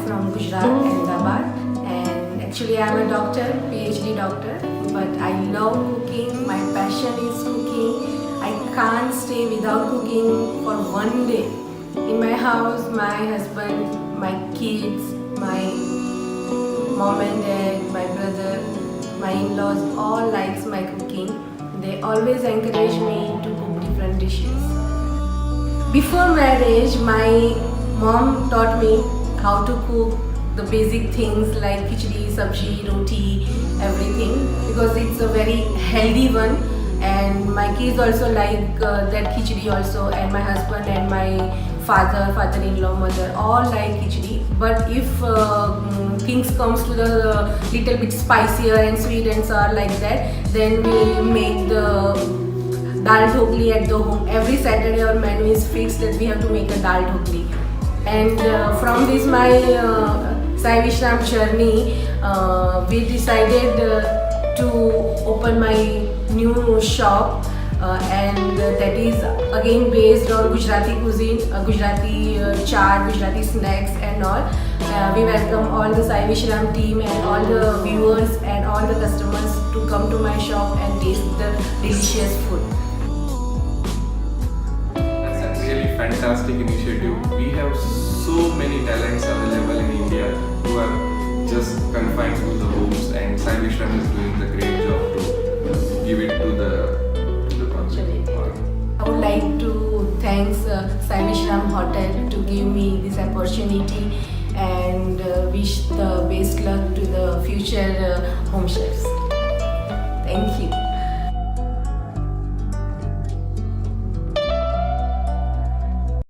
from Gujarat, Ahmedabad, and actually I'm a doctor, PhD doctor, but I love cooking, my passion is cooking. I can't stay without cooking for one day. In my house, my husband, my kids, my mom and dad, my brother, my in-laws all likes my cooking. They always encourage me to cook different dishes. Before marriage, my mom taught me how to cook the basic things like khichdi, sabji, roti, everything, because it's a very healthy one, and my kids also like that khichdi also, and my husband and my father-in-law, mother all like khichdi. But if things comes to the little bit spicier and sweet and sour like that, then we make the dal dhokli at the home. Every Saturday our menu is fixed that we have to make a dal dhokli. And from this my Sai Vishram journey, we decided to open my new shop, and that is again based on Gujarati cuisine, Gujarati chaat, Gujarati snacks and all. We welcome all the Sai Vishram team and all the viewers and all the customers to come to my shop and taste the delicious food. That's a really fantastic initiative. We have so many talents available in India who are just confined to the homes, and Sai Vishram is doing the great job to give it to the public. I would like to thank Sai Vishram Hotel to give me this opportunity, and wish the best luck to the future home chefs. Thank you.